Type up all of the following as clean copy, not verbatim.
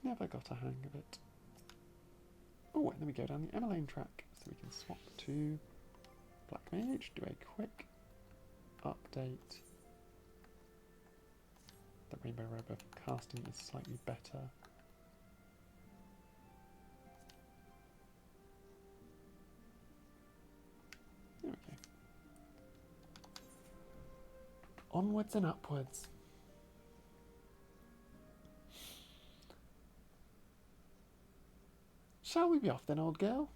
Never got a hang of it. Oh, and then we go down the Emmeline track, so we can swap to Black Mage, do a quick update. The Rainbow Robo casting is slightly better. There we go. Onwards and upwards. Shall we be off then, old girl?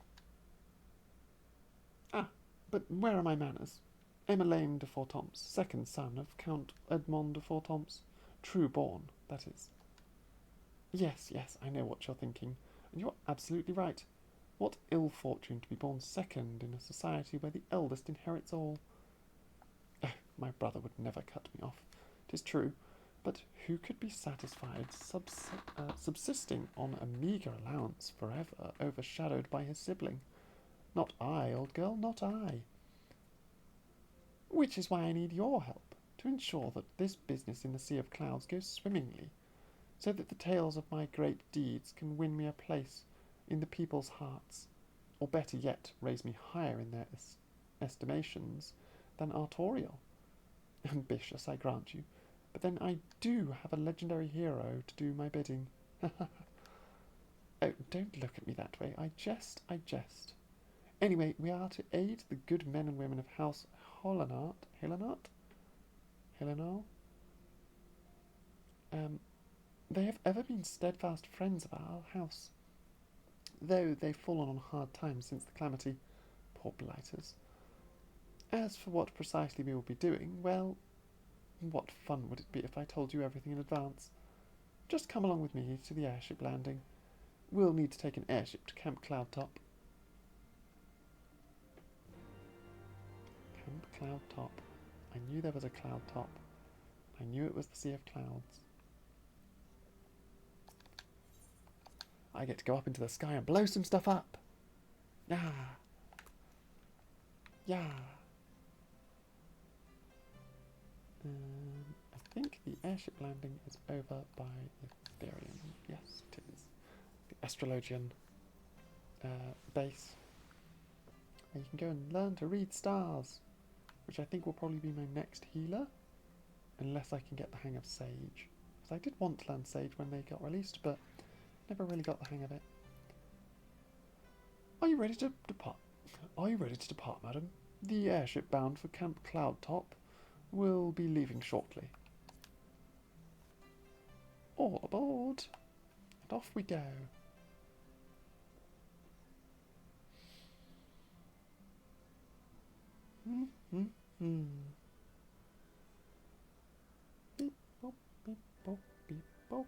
Ah, but where are my manners? Emmeline de Fortemps, second son of Count Edmond de Fortemps, true born, that is. Yes, yes, I know what you're thinking, and you're absolutely right. What ill fortune to be born second in a society where the eldest inherits all. Oh, my brother would never cut me off, 'tis true, but who could be satisfied subsisting on a meagre allowance forever, overshadowed by his sibling? Not I, old girl, not I. Which is why I need your help, to ensure that this business in the Sea of Clouds goes swimmingly, so that the tales of my great deeds can win me a place in the people's hearts, or better yet, raise me higher in their estimations than Artorial. Ambitious, I grant you, but then I do have a legendary hero to do my bidding. Oh, don't look at me that way. I jest, I jest. Anyway, we are to aid the good men and women of House Helenart. They have ever been steadfast friends of our house, though they've fallen on hard times since the calamity. Poor blighters. As for what precisely we will be doing, well, what fun would it be if I told you everything in advance? Just come along with me to the airship landing. We'll need to take an airship to Camp Cloudtop. Camp Cloudtop. I knew there was a cloud top. I knew it was the Sea of Clouds. I get to go up into the sky and blow some stuff up. Yeah. Yeah. I think the airship landing is over by Ethereum. Yes, it is. The Astrologian base. And you can go and learn to read stars, which I think will probably be my next healer, unless I can get the hang of Sage. Because I did want to learn Sage when they got released, but never really got the hang of it. Are you ready to depart? Are you ready to depart, madam? The airship bound for Camp Cloudtop will be leaving shortly. All aboard, and off we go. Beep, bop, beep, bop, beep, bop.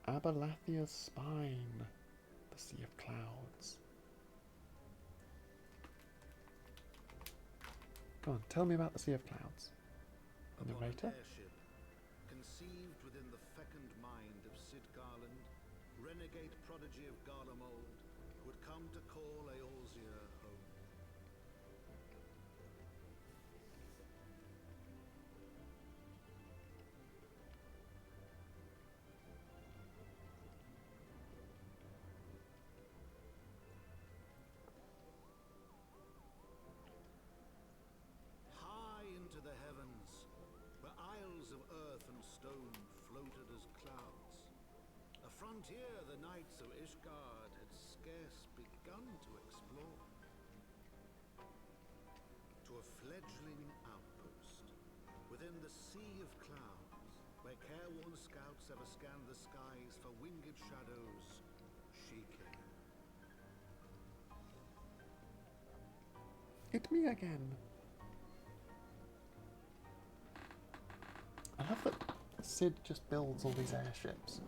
Abalathia's Spine, the Sea of Clouds. Go on, tell me about the Sea of Clouds. The narrator? Airship, conceived within the fecund mind of Sid Garland, renegade prodigy of Garlemald, would come to call Eorzea home. High into the heavens, where isles of earth and stone floated as clouds, a frontier the knights of Ishgard had scarce begun to explore. To a fledgling outpost within the Sea of Clouds, where careworn scouts ever scanned the skies for winged shadows, she came. It's me again. I love that Sid just builds all these airships.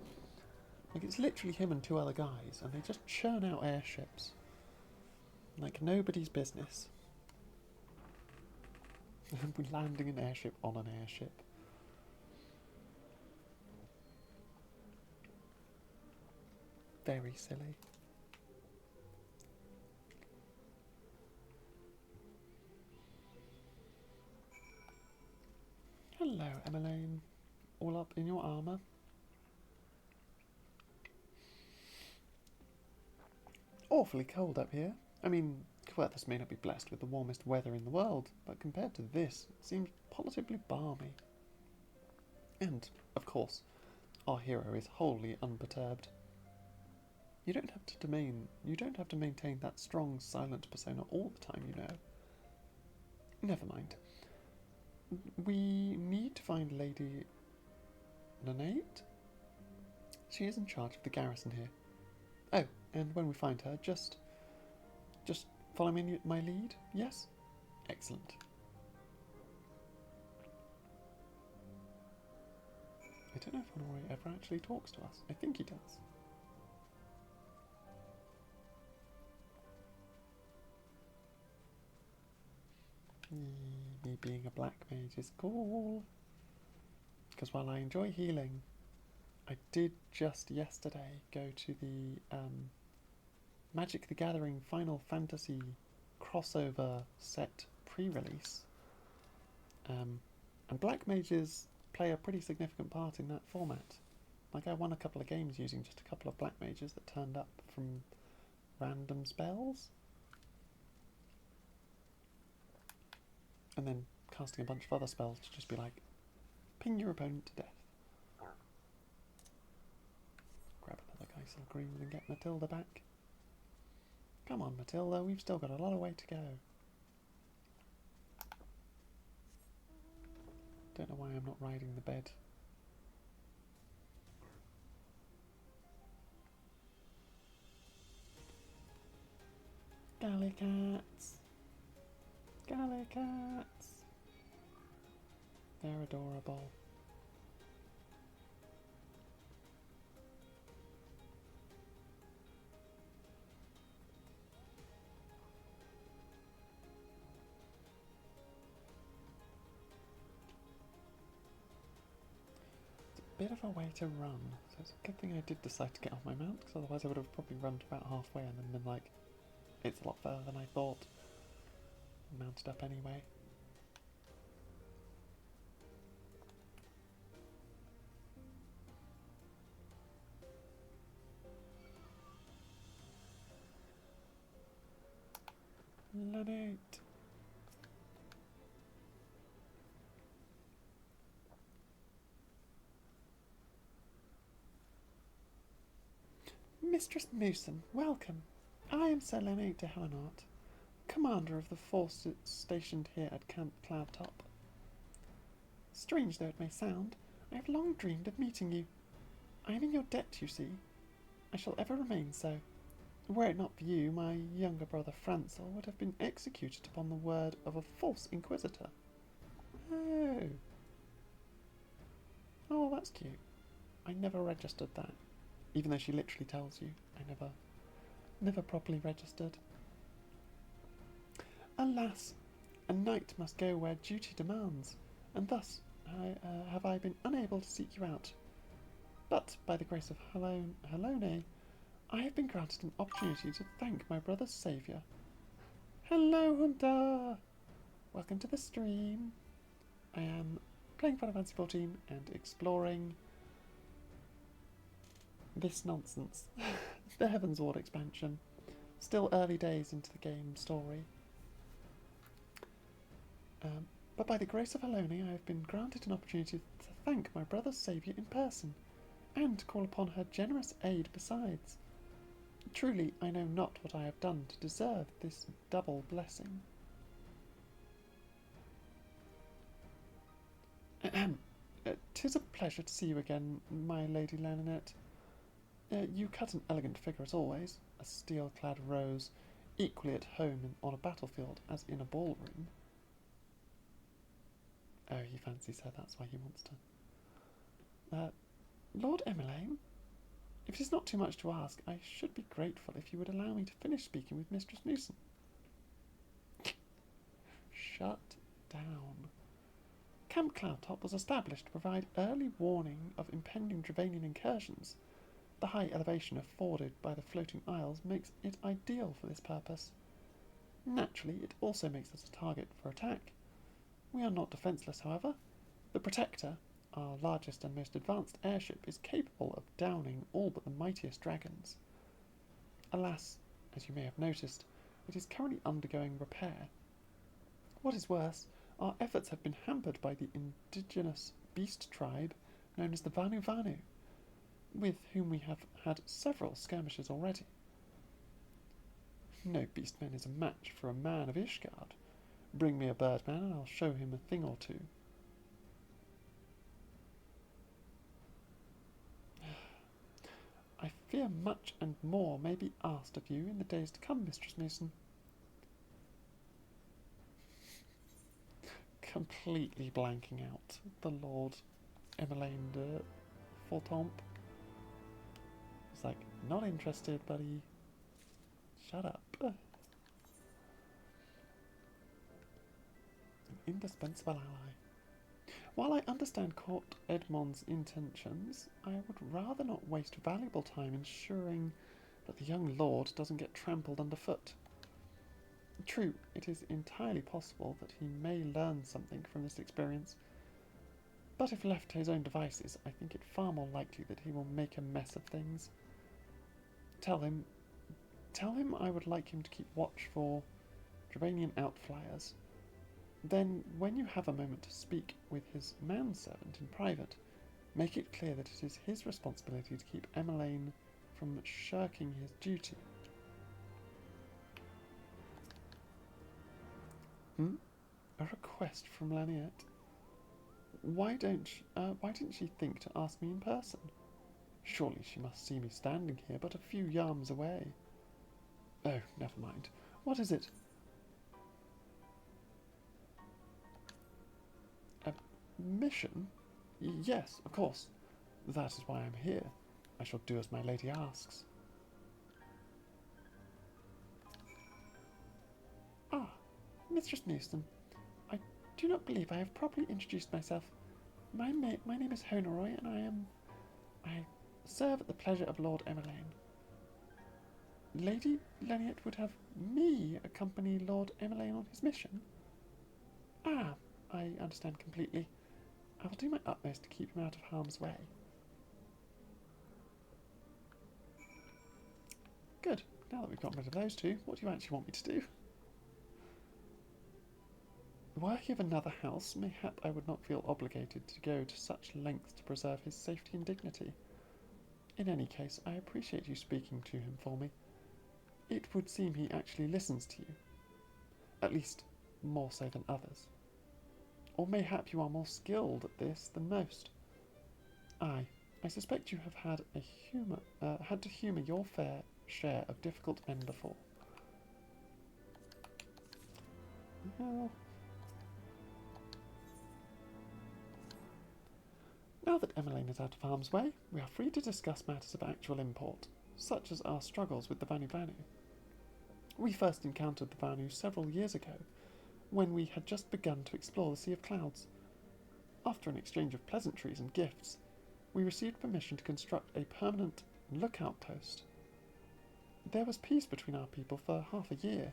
Like, it's literally him and two other guys, and they just churn out airships. Like nobody's business. We're landing an airship on an airship. Very silly. Hello, Emmeline. All up in your armour? Awfully cold up here. I mean, Querthus may not be blessed with the warmest weather in the world, but compared to this, it seems positively balmy. And, of course, our hero is wholly unperturbed. You don't have to maintain that strong, silent persona all the time, you know. Never mind. We need to find Lady Nanate. She is in charge of the garrison here. Oh, and when we find her, just follow my lead, yes? Excellent. I don't know if Honore ever actually talks to us. I think he does. Me being a black mage is cool. Because while I enjoy healing, I did just yesterday go to the Magic the Gathering Final Fantasy crossover set pre-release. And black mages play a pretty significant part in that format. Like, I won a couple of games using just a couple of black mages that turned up from random spells. And then casting a bunch of other spells to just be like, ping your opponent to death. Grab another Geisel Green and get Matilda back. Come on, Matilda, we've still got a lot of way to go. Don't know why I'm not riding the bed. Galley cats! Galley cats! They're adorable. Bit of a way to run, so it's a good thing I did decide to get off my mount, because otherwise I would have probably run to about halfway and then been like, it's a lot further than I thought. Mounted up anyway. Lanate! Mistress Mooson, welcome. I am Sir Lanate de Hellenart, commander of the forces stationed here at Camp Cloudtop. Strange though it may sound, I have long dreamed of meeting you. I am in your debt, you see. I shall ever remain so. Were it not for you, my younger brother Francel would have been executed upon the word of a false inquisitor. Oh. Oh, that's cute. I never registered that. Even though she literally tells you, I never properly registered. Alas, a knight must go where duty demands, and thus have I been unable to seek you out. But, by the grace of Helone, I have been granted an opportunity to thank my brother's saviour. Hello, Hunter! Welcome to the stream. I am playing Final Fantasy XIV and exploring this nonsense. The Heavensward expansion. Still early days into the game story. But by the grace of Helone, I have been granted an opportunity to thank my brother's saviour in person, and to call upon her generous aid besides. Truly, I know not what I have done to deserve this double blessing. "'Tis a pleasure to see you again, my Lady Lananette. You cut an elegant figure as always, a steel-clad rose, equally at home on a battlefield as in a ballroom." Oh, he fancies her, that's why he wants to. Lord Emmeline, if it is not too much to ask, I should be grateful if you would allow me to finish speaking with Mistress Mooson. Shut down. Camp Cloudtop was established to provide early warning of impending Dravanian incursions. The high elevation afforded by the floating isles makes it ideal for this purpose. Naturally, it also makes us a target for attack. We are not defenceless, however. The Protector, our largest and most advanced airship, is capable of downing all but the mightiest dragons. Alas, as you may have noticed, it is currently undergoing repair. What is worse, our efforts have been hampered by the indigenous beast tribe known as the Vanu Vanu, with whom we have had several skirmishes already. No beastman is a match for a man of Ishgard. Bring me a birdman and I'll show him a thing or two. I fear much and more may be asked of you in the days to come, Mistress Mason. Completely blanking out the Lord Emmeline de Fortemps. It's like, not interested, buddy. Shut up. An indispensable ally. While I understand Court Edmond's intentions, I would rather not waste valuable time ensuring that the young lord doesn't get trampled underfoot. True, it is entirely possible that he may learn something from this experience, but if left to his own devices, I think it far more likely that he will make a mess of things. Tell him I would like him to keep watch for Dravanian outflyers. Then, when you have a moment to speak with his manservant in private, make it clear that it is his responsibility to keep Emmeline from shirking his duty. A request from Laniette? Why didn't she think to ask me in person? Surely she must see me standing here but a few yards away. Oh, never mind. What is it? A mission? Yes, of course. That is why I am here. I shall do as my lady asks. Ah, Mistress Newston, I do not believe I have properly introduced myself. My name is Honoroy, and I serve at the pleasure of Lord Emmeline. Lady Laniette would have me accompany Lord Emmeline on his mission? Ah, I understand completely. I will do my utmost to keep him out of harm's way. Good. Now that we've gotten rid of those two, what do you actually want me to do? Were he of another house, mayhap I would not feel obligated to go to such lengths to preserve his safety and dignity. In any case, I appreciate you speaking to him for me. It would seem he actually listens to you. At least, more so than others. Or mayhap you are more skilled at this than most. Aye, I suspect you have had to humour your fair share of difficult men before. Well, now that Emmeline is out of harm's way, we are free to discuss matters of actual import, such as our struggles with the Vanu Vanu. We first encountered the Vanu several years ago, when we had just begun to explore the Sea of Clouds. After an exchange of pleasantries and gifts, we received permission to construct a permanent lookout post. There was peace between our people for half a year,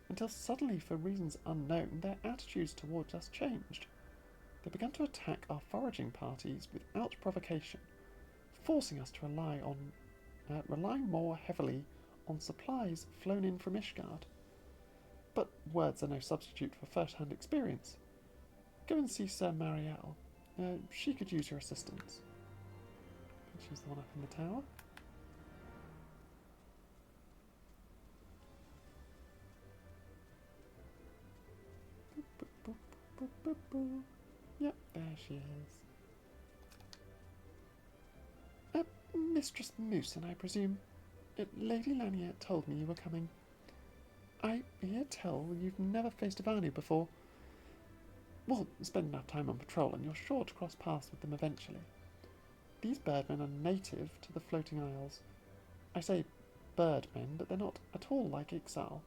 until suddenly, for reasons unknown, their attitudes towards us changed. They began to attack our foraging parties without provocation, forcing us to rely more heavily on supplies flown in from Ishgard. But words are no substitute for first-hand experience. Go and see Sir Marielle. She could use your assistance. She's the one up in the tower. Boop, boop, boop, boop. Yep, there she is. Mistress Mooson, I presume. Lady Laniette told me you were coming. I hear tell you've never faced a Vanu before. Well, spend enough time on patrol and you're sure to cross paths with them eventually. These birdmen are native to the floating isles. I say birdmen, but they're not at all like Ixal,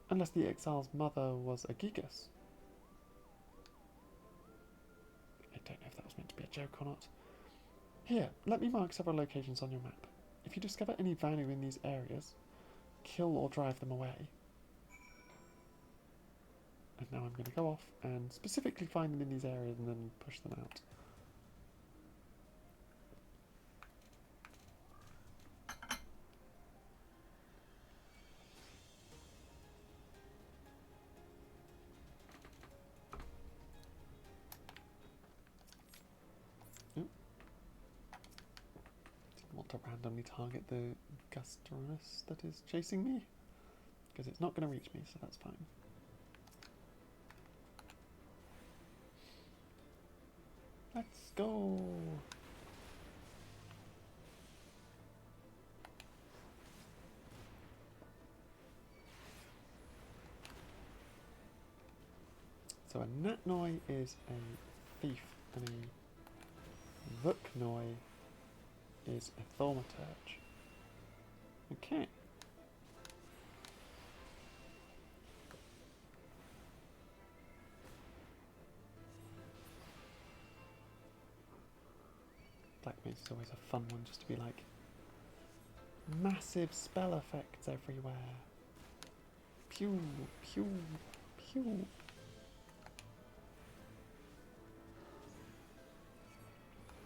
unless the Ixal's mother was a Gigas. I don't know if that was meant to be a joke or not. Here, let me mark several locations on your map. If you discover any Vanu in these areas, kill or drive them away. And now I'm going to go off and specifically find them in these areas and then push them out. Didn't want to randomly target the Gustronus that is chasing me, because it's not going to reach me, so that's fine. Let's go! So a Natnoi is a thief, and a Vuknoi is a Thaumaturge. Okay. Black Mage is always a fun one, just to be like, massive spell effects everywhere. Pew, pew, pew.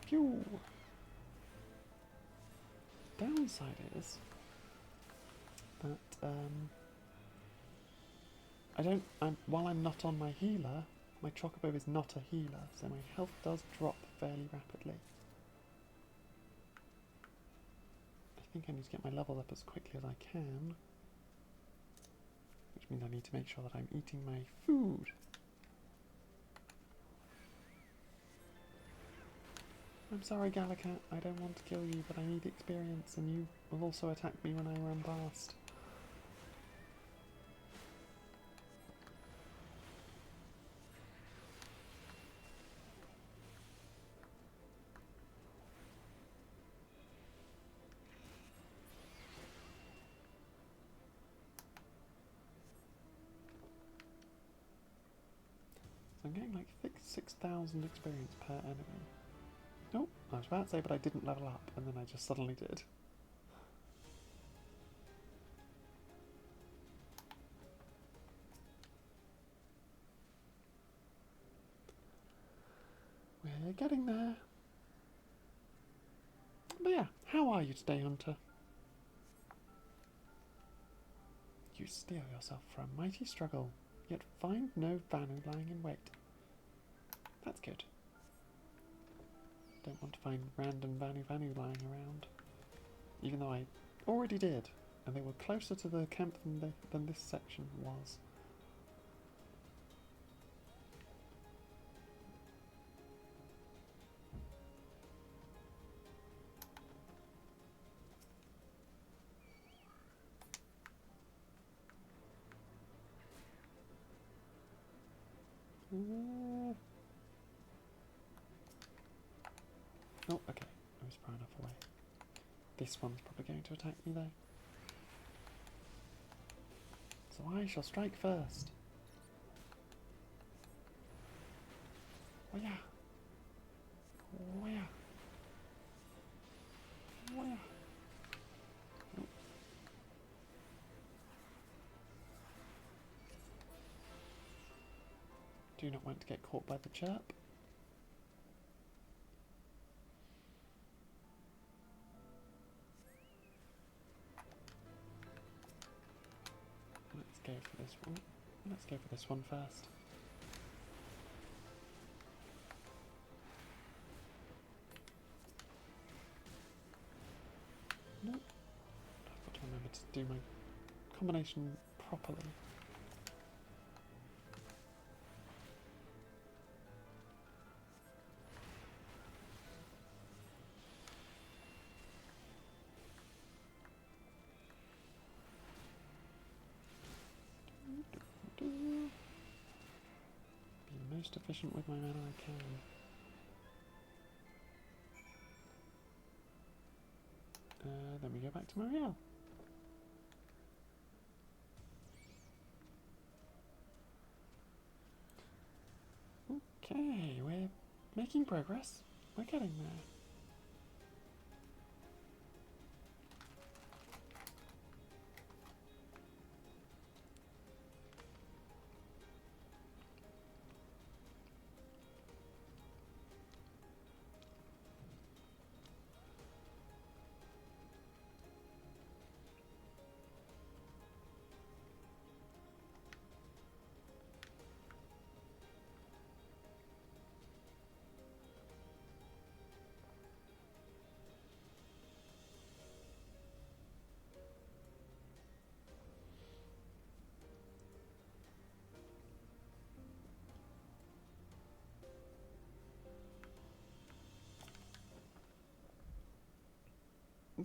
Pew. Downside is that while I'm not on my healer, my Chocobo is not a healer, so my health does drop fairly rapidly. I think I need to get my level up as quickly as I can, which means I need to make sure that I'm eating my food. I'm sorry, Gallicat, I don't want to kill you, but I need experience, and you will also attack me when I run past. So I'm getting like 6,000 experience per enemy. Oh, I was about to say, but I didn't level up, and then I just suddenly did. We're getting there. But yeah, how are you today, Hunter? You steel yourself for a mighty struggle, yet find no Vanu lying in wait. That's good. Don't want to find random Vanu lying around. Even though I already did, and they were closer to the camp than this section was. Oh, okay. I was far enough away. This one's probably going to attack me though. So I shall strike first. Oh yeah. Oh yeah. Oh yeah. Oh. Do not want to get caught by the chirp. Let's go for this one. Let's go for this one first. Nope. I've got to remember to do my combination properly. Be most efficient with my mana I can. Then we go back to Marielle. Okay, we're making progress. We're getting there.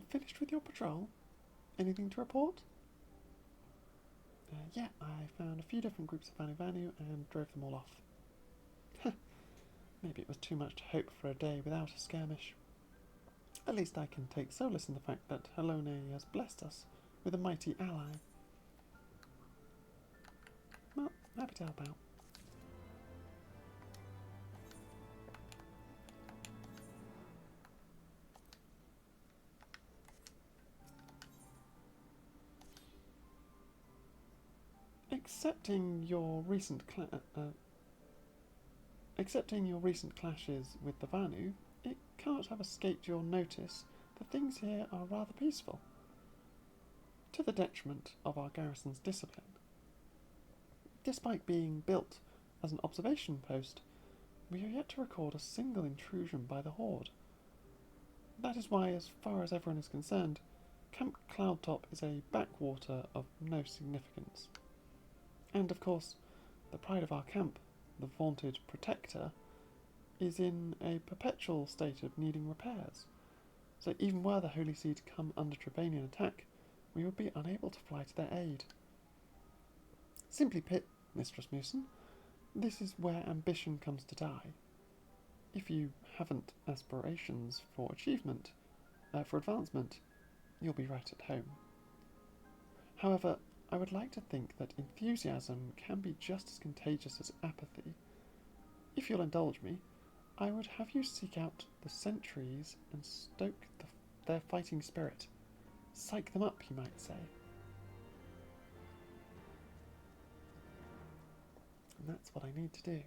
Finished with your patrol? Anything to report? Yeah, I found a few different groups of Vanu and drove them all off. Maybe it was too much to hope for a day without a skirmish. At least I can take solace in the fact that Helone has blessed us with a mighty ally. Well, happy to help out. Accepting your recent clashes with the Vanu, it can't have escaped your notice that things here are rather peaceful, to the detriment of our garrison's discipline. Despite being built as an observation post, we are yet to record a single intrusion by the Horde. That is why, as far as everyone is concerned, Camp Cloudtop is a backwater of no significance. And of course, the pride of our camp, the vaunted Protector, is in a perpetual state of needing repairs. So even were the Holy See to come under Trebanian attack, we would be unable to fly to their aid. Simply put, Mistress Mewson, this is where ambition comes to die. If you haven't aspirations for advancement, you'll be right at home. However, I would like to think that enthusiasm can be just as contagious as apathy. If you'll indulge me, I would have you seek out the sentries and stoke their fighting spirit. Psych them up, you might say. And that's what I need to do.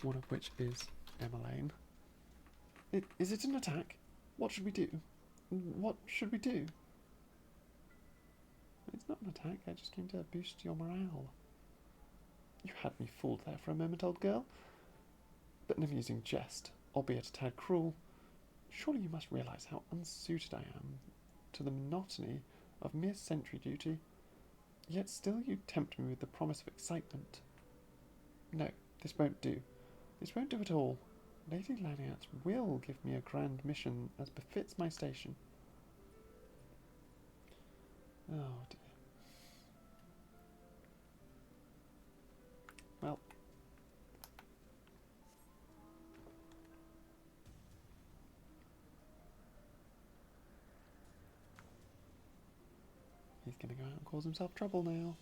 One of which is Emmeline. Is it an attack? What should we do? What should we do? It's not an attack, I just came to boost your morale. You had me fooled there for a moment, old girl. But an amusing jest, albeit a tad cruel. Surely you must realise how unsuited I am to the monotony of mere sentry duty. Yet still you tempt me with the promise of excitement. No, this won't do. This won't do at all. Lady Laniat will give me a grand mission as befits my station. Oh dear. Well. He's going to go out and cause himself trouble now.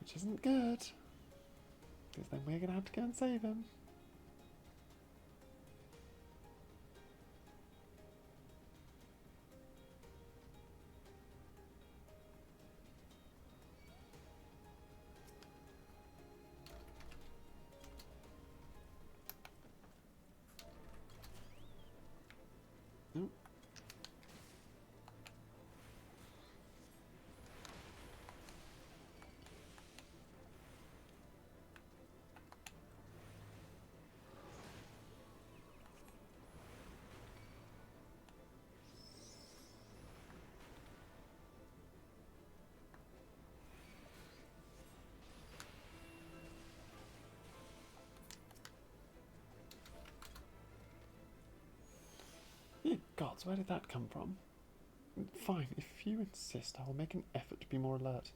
Which isn't good. Because then we're going to have to go and save him. Nope. Ye gods, where did that come from? Fine, if you insist, I will make an effort to be more alert.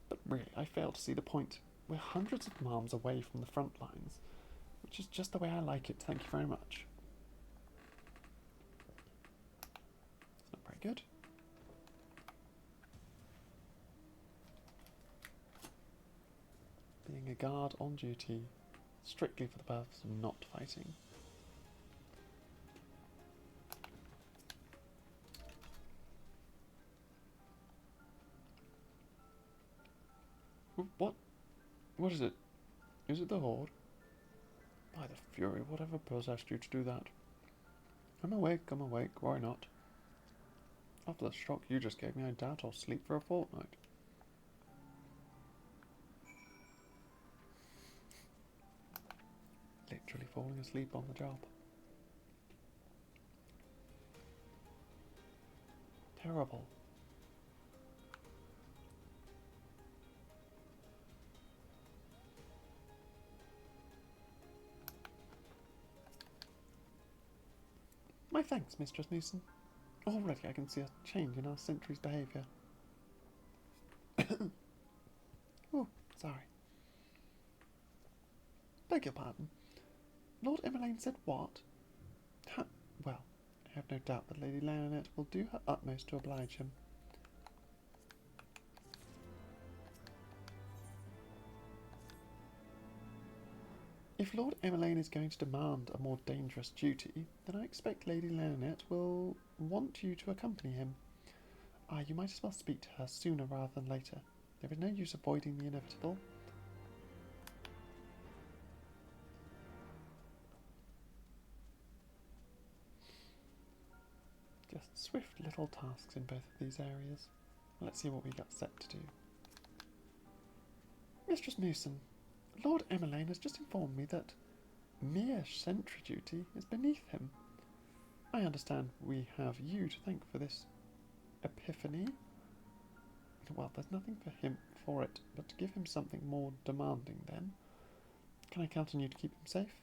But really, I fail to see the point. We're hundreds of miles away from the front lines, which is just the way I like it, thank you very much. It's not very good. Being a guard on duty, strictly for the purpose of not fighting. What? What is it? Is it the Horde? By the Fury, whatever possessed you to do that? I'm awake, why not? After the shock you just gave me, I doubt I'll sleep for a fortnight. Literally falling asleep on the job. Terrible. My thanks, Mistress Newson. Already I can see a change in our sentry's behaviour. Oh, sorry. Beg your pardon. Lord Emmeline said what? Well, I have no doubt that Lady Lionette will do her utmost to oblige him. If Lord Emmeline is going to demand a more dangerous duty, then I expect Lady Lionette will want you to accompany him. You might as well speak to her sooner rather than later. There is no use avoiding the inevitable. Just swift little tasks in both of these areas. Let's see what we got set to do. Mistress Newson, Lord Emmeline has just informed me that mere sentry duty is beneath him. I understand we have you to thank for this epiphany. Well, there's nothing for it but to give him something more demanding then. Can I count on you to keep him safe?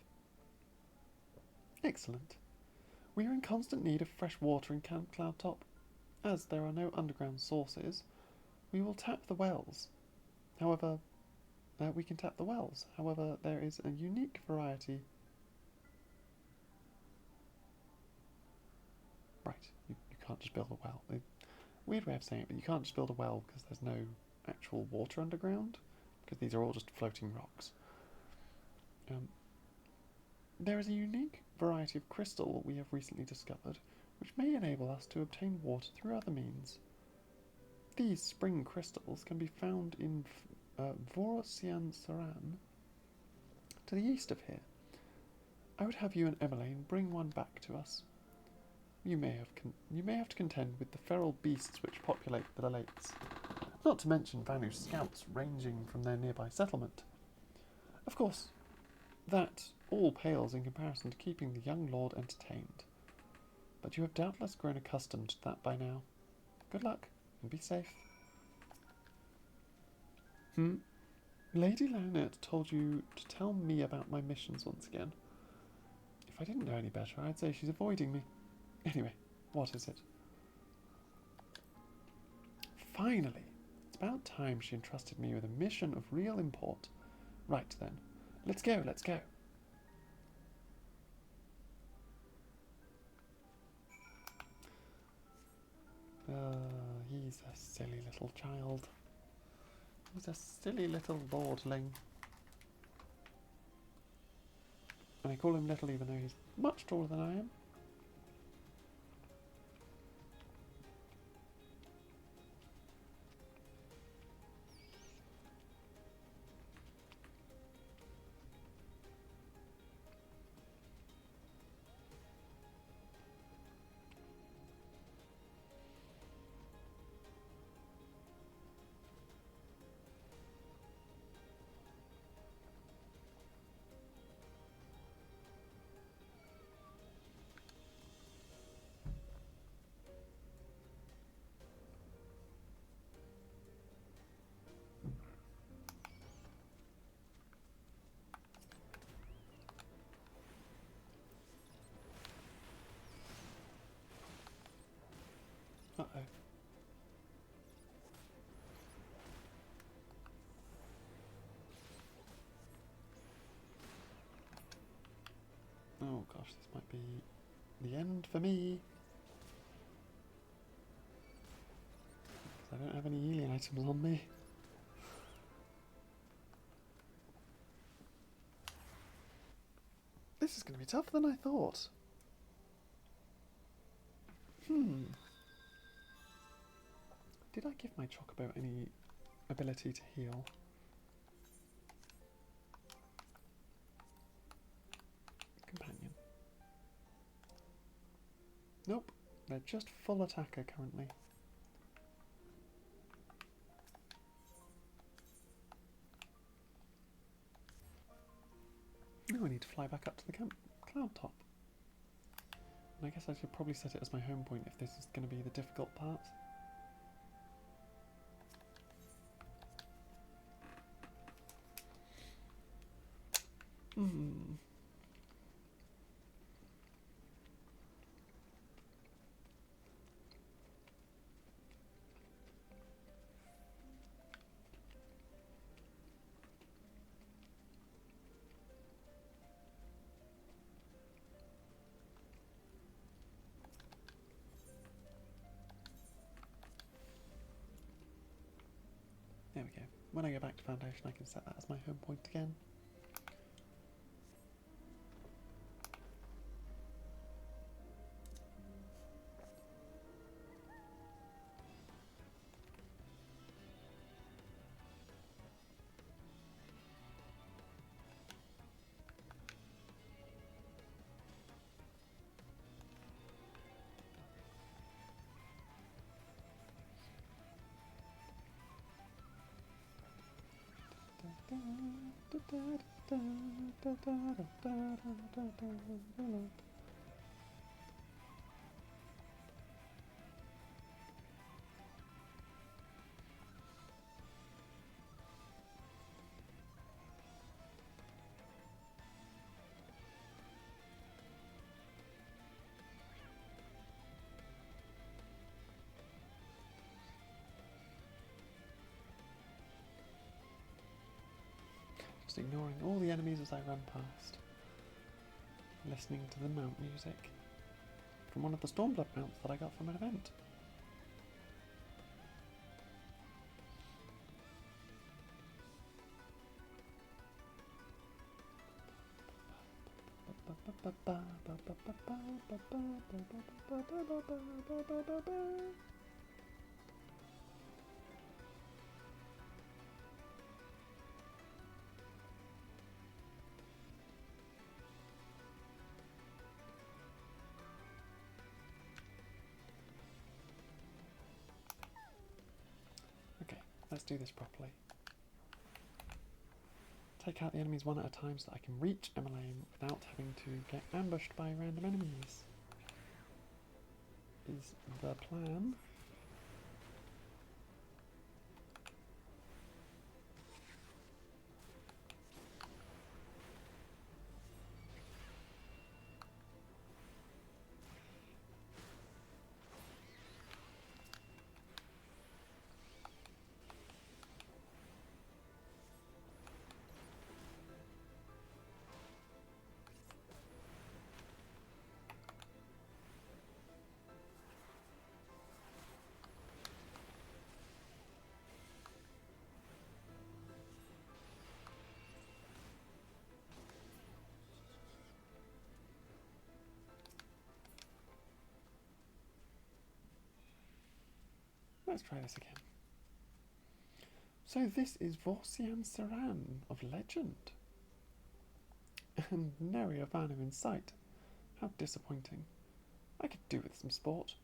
Excellent. We are in constant need of fresh water in Camp Cloudtop. As there are no underground sources, we will tap the wells. However, we can tap the wells. However, there is a unique variety. Right, you can't just build a well. Weird way of saying it, but you can't just build a well because there's no actual water underground, because these are all just floating rocks. There is a unique variety of crystal we have recently discovered, which may enable us to obtain water through other means. These spring crystals can be found in Vorosian Saran, to the east of here. I would have you and Emmeline bring one back to us. You may have to contend with the feral beasts which populate the lakes, not to mention Vanu scouts ranging from their nearby settlement. Of course, that all pales in comparison to keeping the young lord entertained. But you have doubtless grown accustomed to that by now. Good luck, and be safe. Lady Lionette told you to tell me about my missions once again. If I didn't know any better, I'd say she's avoiding me. Anyway, what is it? Finally! It's about time she entrusted me with a mission of real import. Right then. Let's go, let's go. He's a silly little child. He's a silly little lordling. And I call him little even though he's much taller than I am. Uh-oh. Oh gosh, this might be the end for me. Because I don't have any healing items on me. This is going to be tougher than I thought. Did I give my chocobo any ability to heal? Companion. Nope, they're just full attacker currently. Now I need to fly back up to the cloud top. And I guess I should probably set it as my home point if this is going to be the difficult part. we go. When I go back to Foundation, I can set that as my home point again. Just ignoring all the enemies as I run past, listening to the mount music from one of the Stormblood mounts that I got from an event. Okay, let's do this properly. Take out the enemies one at a time so that I can reach Emmeline without having to get ambushed by random enemies. Is the plan. Let's try this again. So this is Vorsian Saran of legend. And nary a Vanu in sight. How disappointing. I could do with some sport.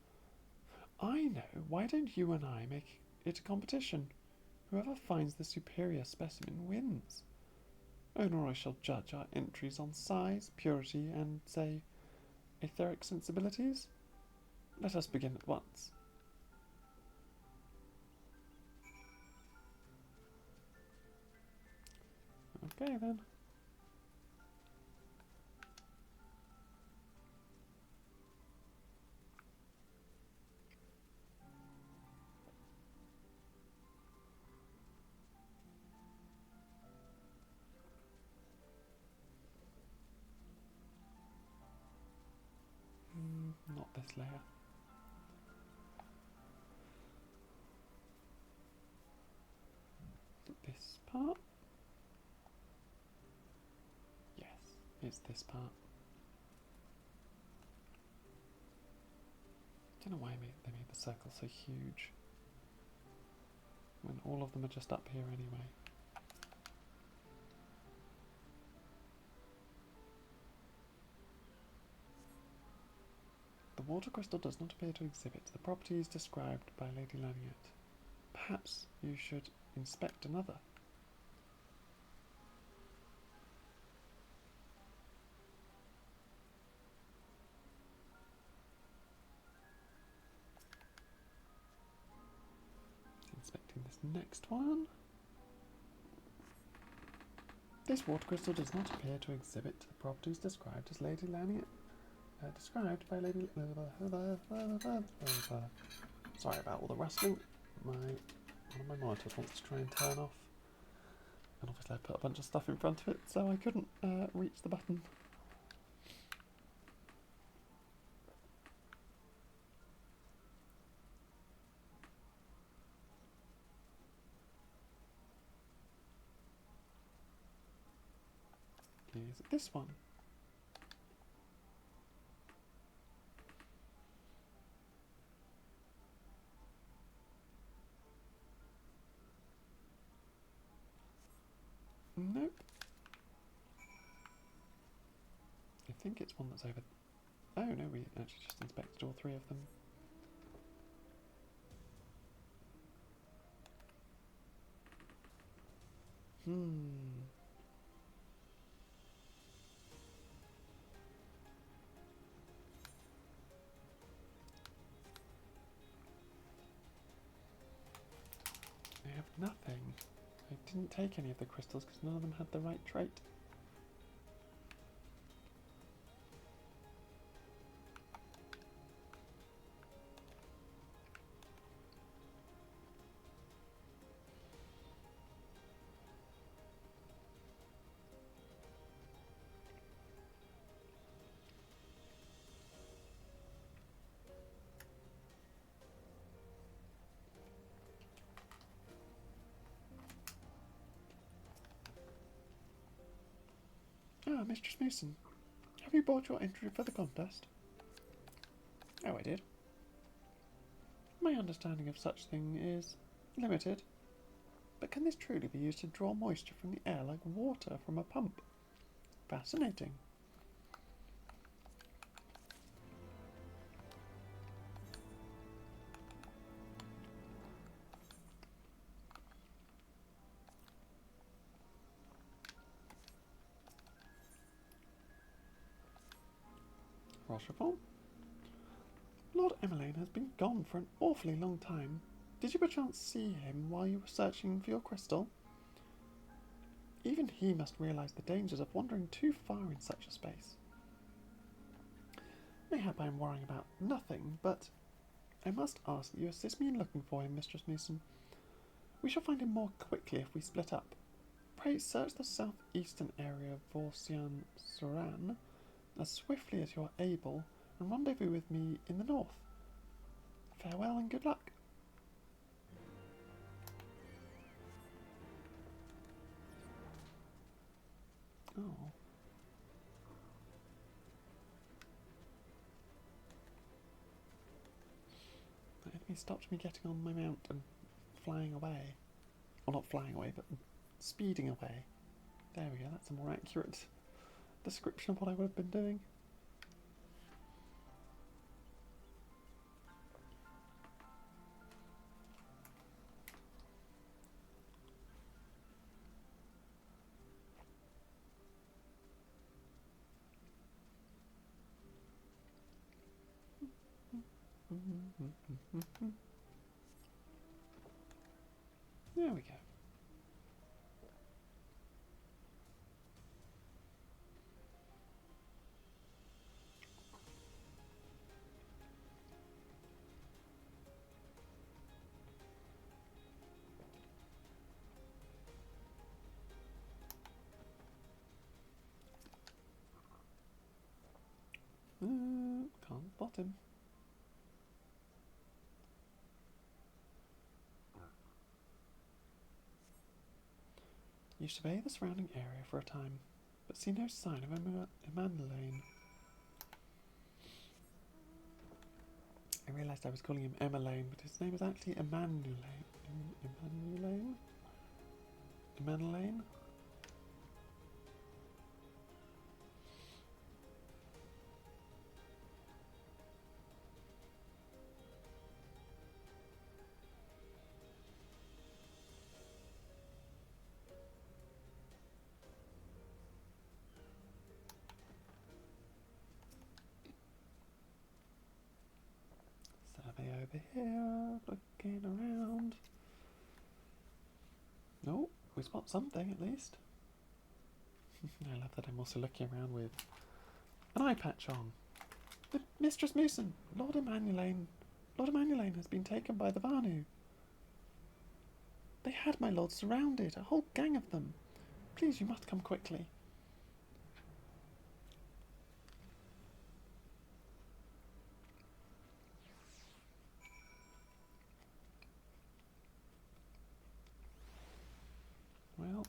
I know, why don't you and I make it a competition? Whoever finds the superior specimen wins. Onor shall judge our entries on size, purity, and, say, etheric sensibilities. Let us begin at once. Okay then. Not this layer. This part? Yes, it's this part. I don't know why they made the circle so huge when all of them are just up here anyway. The water crystal does not appear to exhibit the properties described by Lady Laniet. Perhaps you should inspect another. Inspecting this next one. This water crystal does not appear to exhibit the properties described as Lady Laniet. Described by Lady... Sorry about all the rustling. One of my monitors wants to try and turn off. And obviously I put a bunch of stuff in front of it, so I couldn't reach the button. Is it this one? Nope. I think it's one that's over... Oh no, we actually just inspected all three of them. I have nothing. I didn't take any of the crystals because none of them had the right trait. Ah, Mistress Mason, have you bought your entry for the contest? Oh, I did. My understanding of such thing is limited, but can this truly be used to draw moisture from the air like water from a pump? Fascinating. Rochefort? Lord Emmeline has been gone for an awfully long time. Did you perchance see him while you were searching for your crystal? Even he must realise the dangers of wandering too far in such a space. Mayhap I am worrying about nothing, but I must ask that you assist me in looking for him, Mistress Mason. We shall find him more quickly if we split up. Pray search the southeastern area of Vorcian-Soran as swiftly as you are able, and rendezvous with me in the north. Farewell and good luck. Oh. The enemy stopped me getting on my mount and flying away. Well, not flying away, but speeding away. There we go, that's a more accurate description of what I would have been doing. There we go. Can't spot him. You survey the surrounding area for a time, but see no sign of Emmanuel. I realised I was calling him Emmeline, but his name is actually Emmanuel. Emmanuel? Survey over here, looking around. Oh, we spot something at least. I love that I'm also looking around with an eye patch on. But Mistress Mason, Lord Emmanuel has been taken by the Vanu. They had my lord surrounded, a whole gang of them. Please, you must come quickly. Well,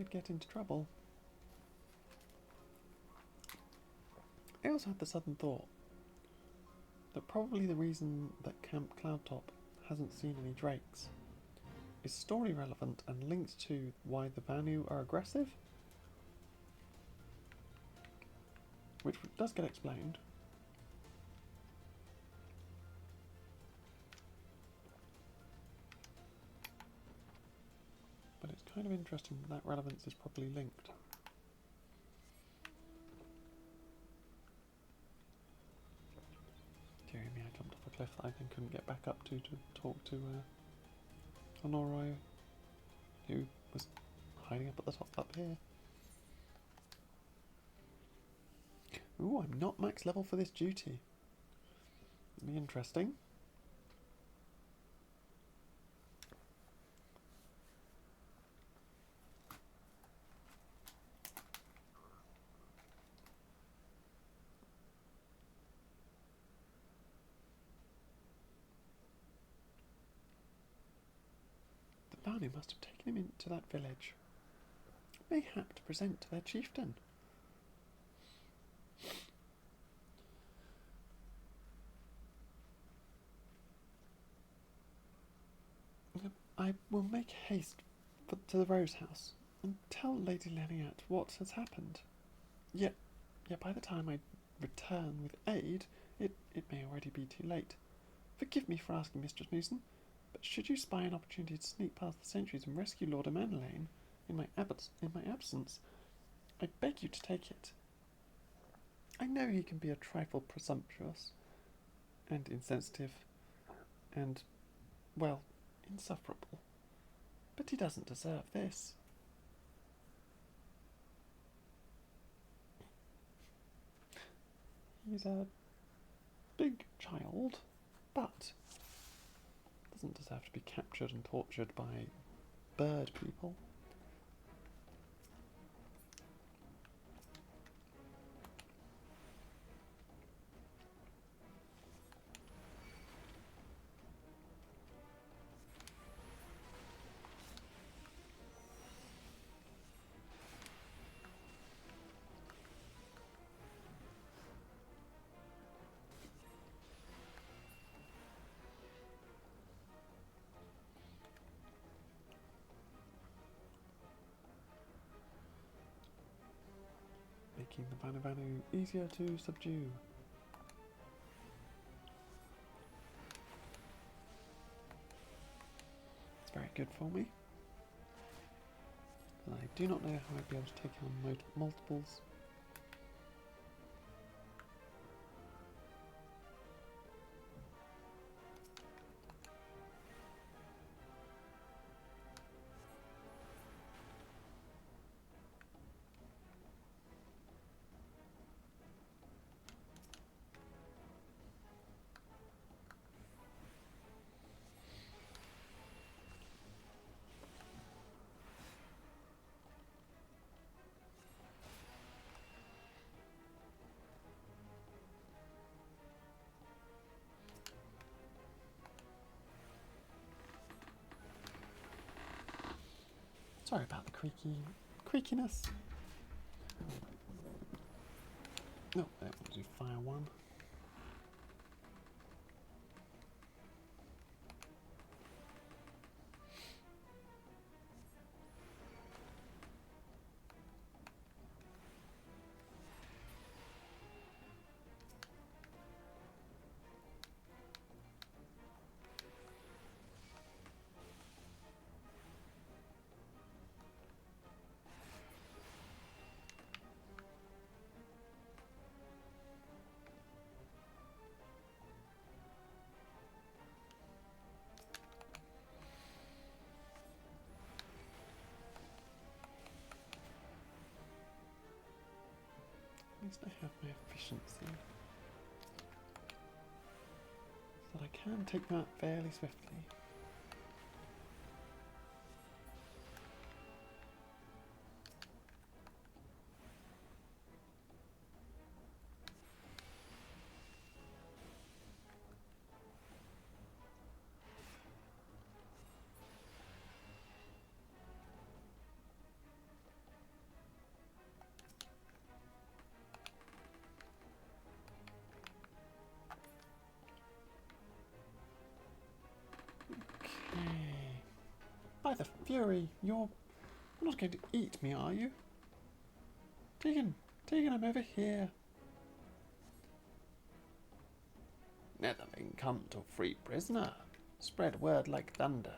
we'd get into trouble. I also had the sudden thought that probably the reason that Camp Cloudtop hasn't seen any drakes is story relevant and linked to why the Vanu are aggressive, which does get explained. But it's kind of interesting that relevance is probably linked. Dear me, I jumped off a cliff that I then couldn't get back up to talk to Honoroi, who was hiding up at the top up here. Ooh, I'm not max level for this duty. It'll be interesting. The Vanu must have taken him into that village, mayhap to present to their chieftain. I will make haste to the Rose House and tell Lady Leniat what has happened. Yet by the time I return with aid, it may already be too late. Forgive me for asking, Mistress Newson, but should you spy an opportunity to sneak past the sentries and rescue Lord Amanelaine in my absence, I beg you to take it. I know he can be a trifle presumptuous and insensitive and, well, insufferable, but he doesn't deserve this. He's a big child, but doesn't deserve to be captured and tortured by bird people. Making the Vanu easier to subdue. It's very good for me. I do not know how I'd be able to take on multiples. Sorry about the creakiness. No, I don't want to do fire one. At least I have my efficiency, so that I can take that fairly swiftly. By the Fury, you're not going to eat me, are you? Tegan, Tegan, I'm over here. Netherling come to free prisoner. Spread word like thunder.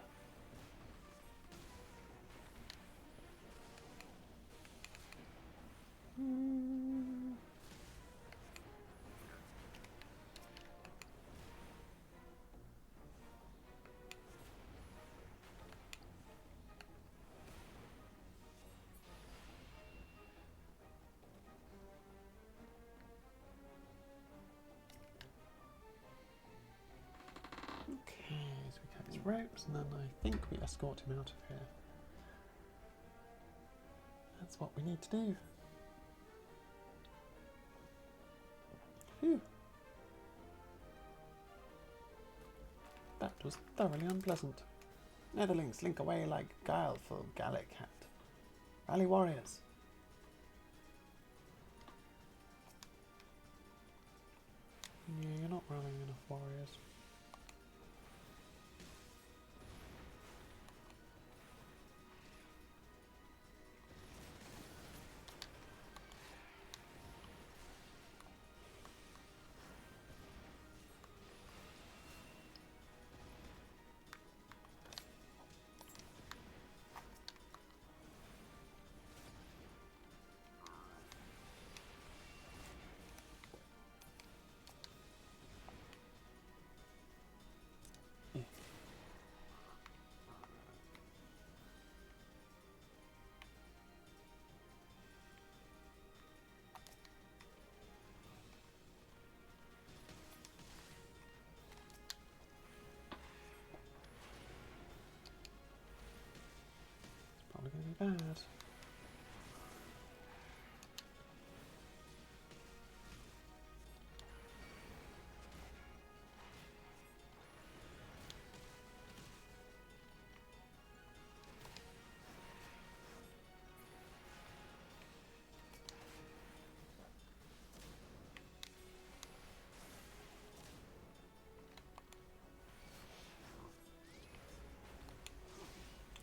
Okay, so we cut his ropes, and then I think we escort him out of here. That's what we need to do. Phew. That was thoroughly unpleasant. Netherlings slink away like guileful Gallic hat. Rally warriors. Yeah, you're not rallying enough warriors. Probably going to be bad.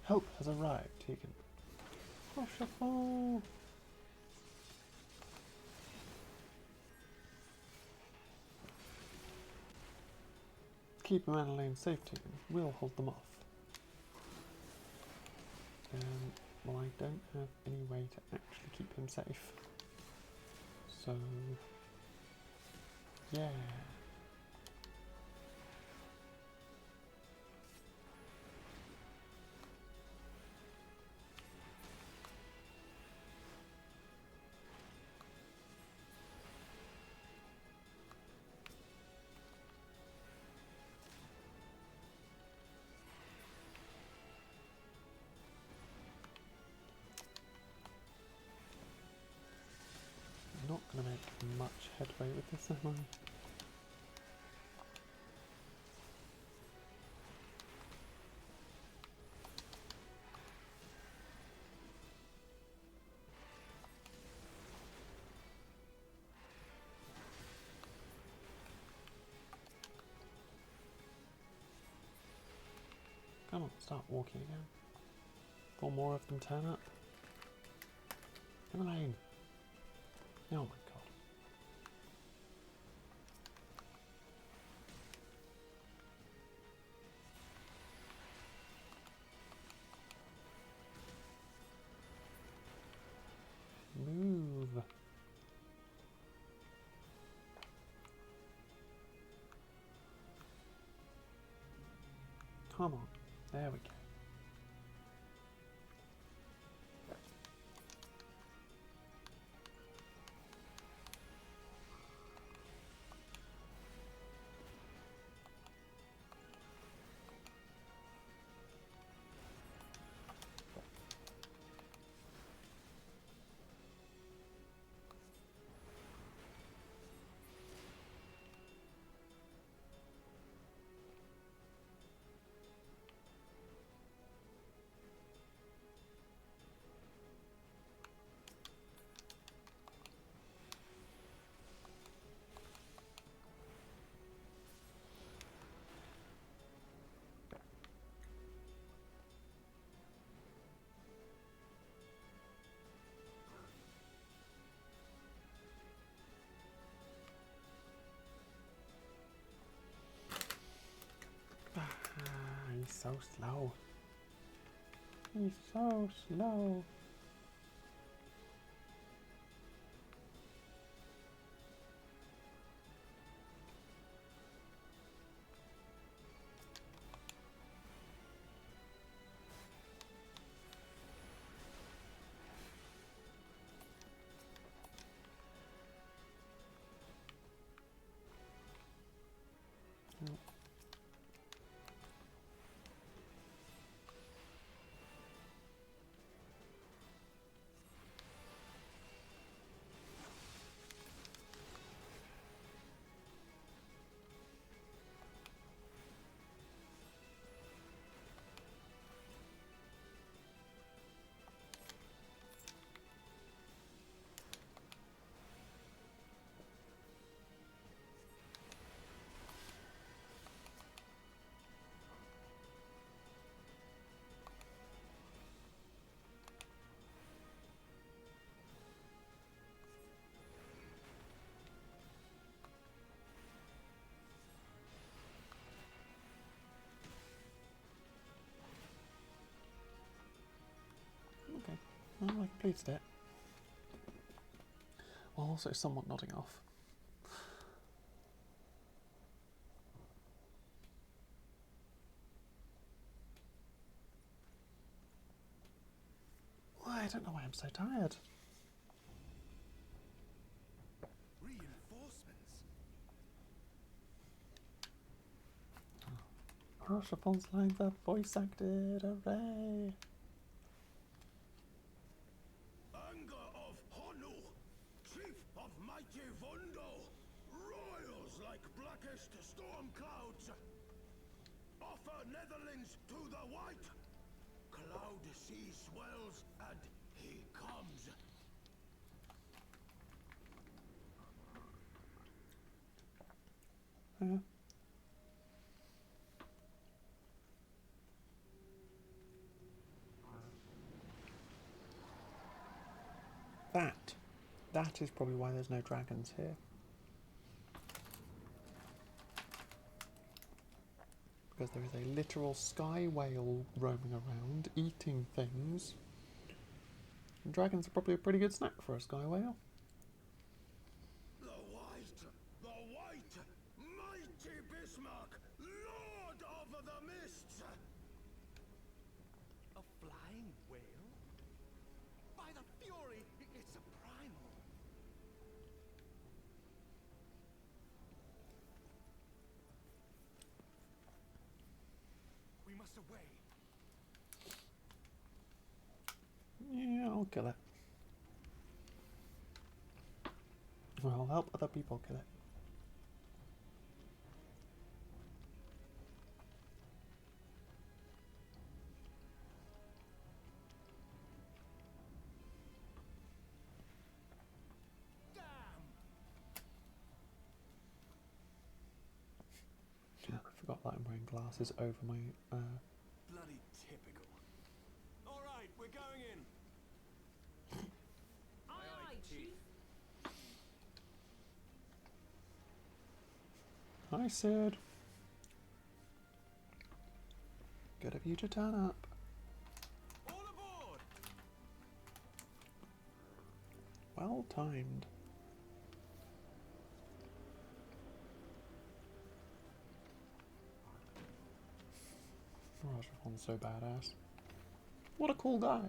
Help has arrived, Tegan. Oh, keep a man alone safe, Tegan. We'll hold them off. Well, I don't have any way to actually keep him safe. So, yeah. I'm not going to make much headway with this, am I? Come on, start walking again. 4 more of them turn up. Emmeline. Oh my god. Move. Come on. There we go. so slow. He's so slow. Okay, well, I completed it. While also somewhat nodding off. Why, I don't know why I'm so tired. Reinforcements. Roshapon's lines are voice acted, hooray! Anger of Honu, chief of mighty Vondo, royals like blackest storm clouds. Offer Netherlands to the white. Cloud sea swells, and he comes. Yeah. That is probably why there's no dragons here. Because there is a literal sky whale roaming around, eating things. And dragons are probably a pretty good snack for a sky whale. The white, mighty Bismarck, lord of the mists. A flying whale? By the fury, it's a primal. We must away. Yeah, I'll kill it. Well, I'll help other people kill it. I forgot that I'm wearing glasses over my... Bloody typical. All right, we're going in. Aye, aye, Chief. Hi, Sid. Good of you to turn up. All aboard. Well timed. Rajapon's so badass. What a cool guy.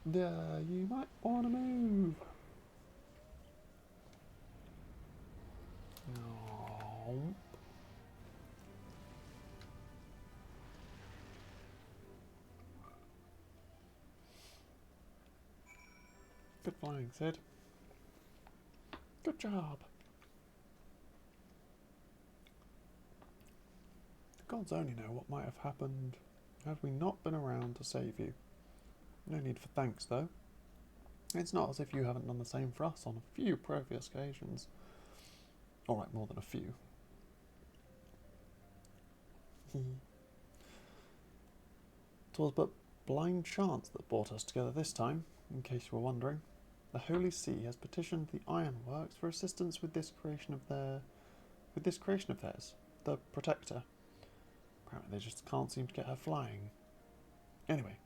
There, you might want to move. No. Good flying, Sid. Good job. The gods only know what might have happened had we not been around to save you. No need for thanks, though. It's not as if you haven't done the same for us on a few previous occasions. Alright, more than a few. 'Twas but blind chance that brought us together this time. in case you were wondering. The Holy See has petitioned the Ironworks for assistance with this creation of theirs, the Protector. Apparently they just can't seem to get her flying. Anyway,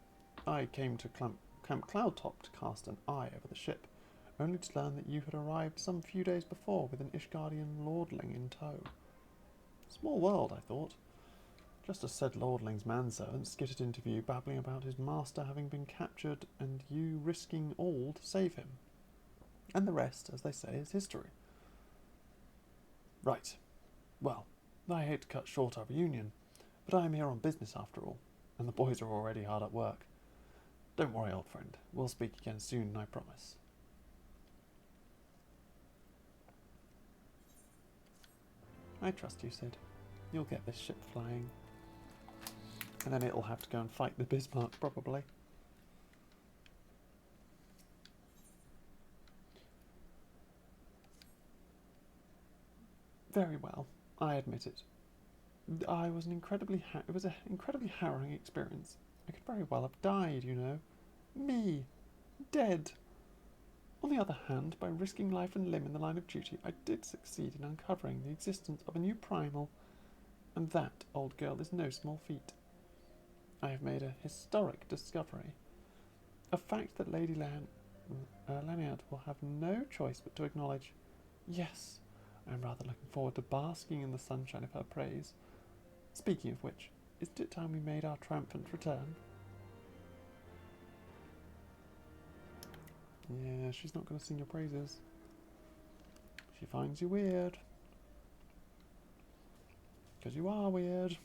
I came to Camp Cloudtop to cast an eye over the ship, only to learn that you had arrived some few days before with an Ishgardian lordling in tow. Small world, I thought. Just as said lordling's manservant skittered into view, babbling about his master having been captured and you risking all to save him. And the rest, as they say, is history. Right. Well, I hate to cut short our reunion, but I am here on business after all, and the boys are already hard at work. Don't worry, old friend. We'll speak again soon, I promise. I trust you, Sid. You'll get this ship flying. And then it'll have to go and fight the Bismarck, probably. Very well, I admit it. It was an incredibly harrowing experience. I could very well have died, you know. Me. Dead. On the other hand, by risking life and limb in the line of duty, I did succeed in uncovering the existence of a new primal, and that, old girl, is no small feat. I have made a historic discovery, a fact that Lady Lanyard will have no choice but to acknowledge. Yes, I am rather looking forward to basking in the sunshine of her praise. Speaking of which, isn't it time we made our triumphant return? Yeah, she's not going to sing your praises. She finds you weird. Because you are weird.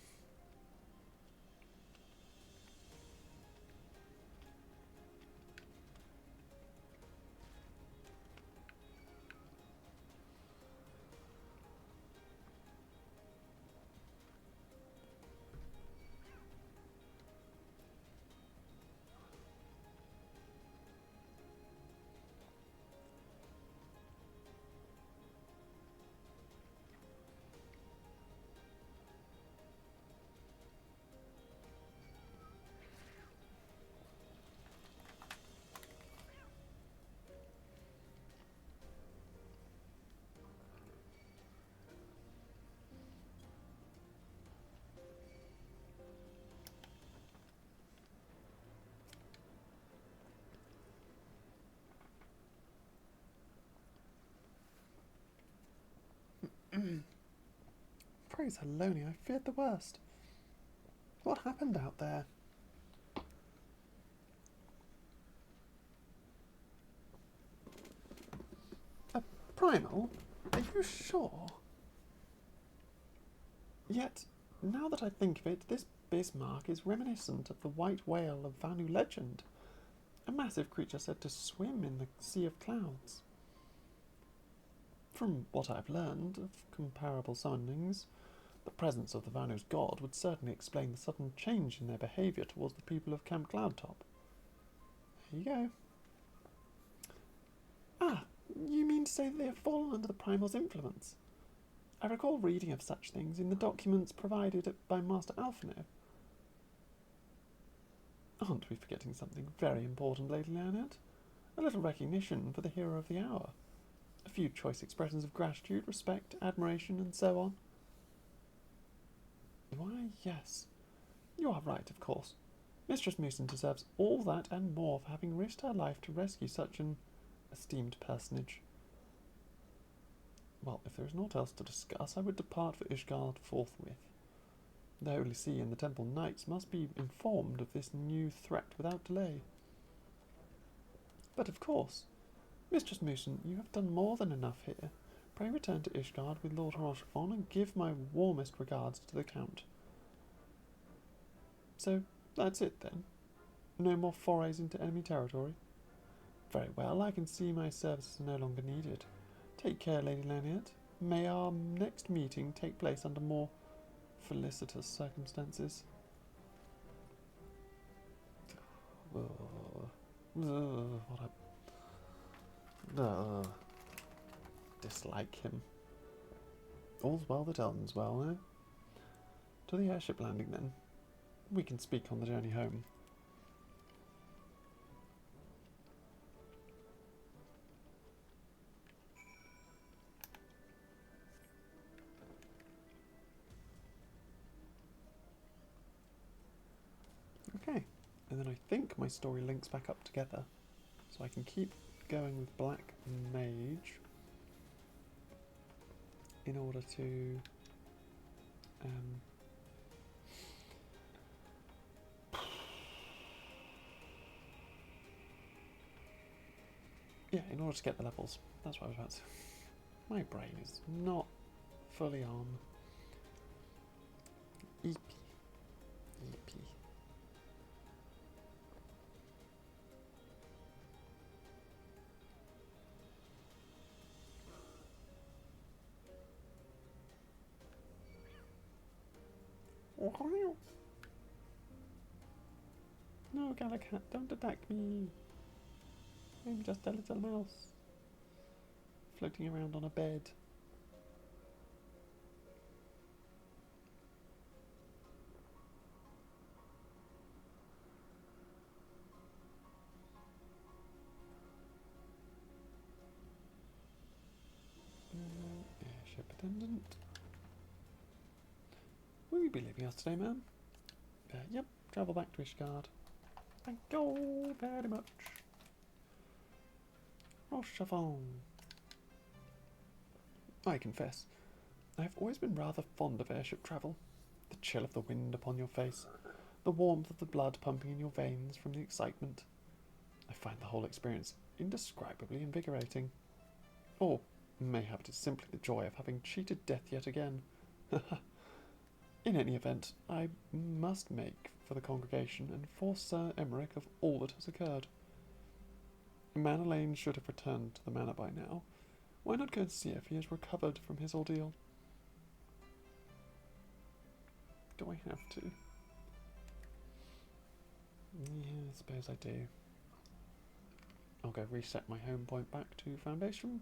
Praise Heloni, I feared the worst. What happened out there? A primal? Are you sure? Yet, now that I think of it, this Bismarck is reminiscent of the white whale of Vanu legend, a massive creature said to swim in the sea of clouds. From what I've learned of comparable summonings, the presence of the Vanu's god would certainly explain the sudden change in their behaviour towards the people of Camp Cloudtop. There you go. Ah, you mean to say that they have fallen under the primal's influence? I recall reading of such things in the documents provided by Master Alphino. Aren't we forgetting something very important, Lady Leonard? A little recognition for the hero of the hour. A few choice expressions of gratitude, respect, admiration, and so on. Why, yes. You are right, of course. Mistress Mooson deserves all that and more for having risked her life to rescue such an esteemed personage. Well, if there is naught else to discuss, I would depart for Ishgard forthwith. The Holy See and the Temple Knights must be informed of this new threat without delay. But of course, Mistress Mooson, you have done more than enough here. Pray return to Ishgard with Lord Rochefort and give my warmest regards to the Count. So, that's it then? No more forays into enemy territory? Very well, I can see my services are no longer needed. Take care, Lady Lanyard. May our next meeting take place under more felicitous circumstances. Dislike him. All's well that ends well, eh? To the airship landing, then. We can speak on the journey home. think my story links back up together. So I can keep going with Black Mage in order to yeah, in order to get the levels. That's what I was about to say. My brain is not fully on. EP. EP. No, Gallicat, don't attack me. I'm just a little mouse floating around on a bed. Airship attendant. Will you be leaving us today, ma'am? Yep, travel back to Ishgard. Thank you very much. Rochefort. I confess, I have always been rather fond of airship travel. The chill of the wind upon your face, the warmth of the blood pumping in your veins from the excitement. I find the whole experience indescribably invigorating. Or mayhap it is simply the joy of having cheated death yet again. In any event, I must make for the congregation and inform Sir Emmerich of all that has occurred. Manor Lane should have returned to the manor by now. Why not go and see if he has recovered from his ordeal? Do I have to? Yeah, I suppose I do. I'll go reset my home point back to Foundation.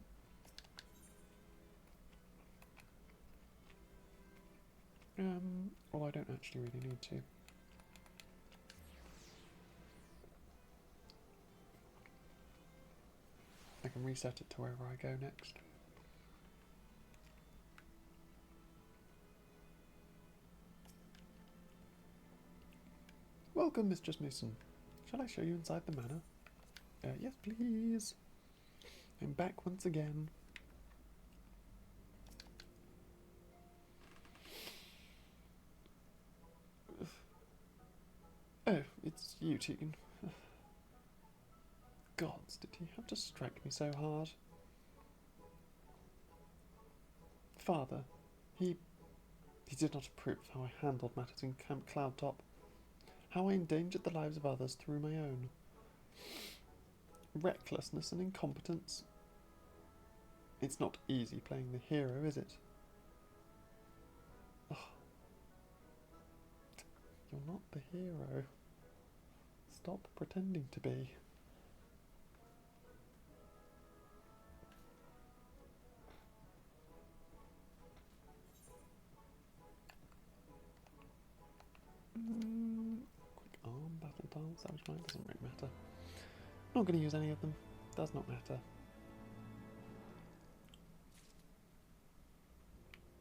Well, I don't actually really need to. I can reset it to wherever I go next. Welcome, Mistress Mason. Shall I show you inside the manor? Yes, please. I'm back once again. Oh, it's you, Tegan. Gods, did he have to strike me so hard? Father, he did not approve of how I handled matters in Camp Cloudtop, how I endangered the lives of others through my own. Recklessness and incompetence. It's not easy playing the hero, is it? Oh. You're not the hero. Stop pretending to be. Quick arm, battle dance, savage mind, doesn't really matter. Not going to use any of them. Does not matter.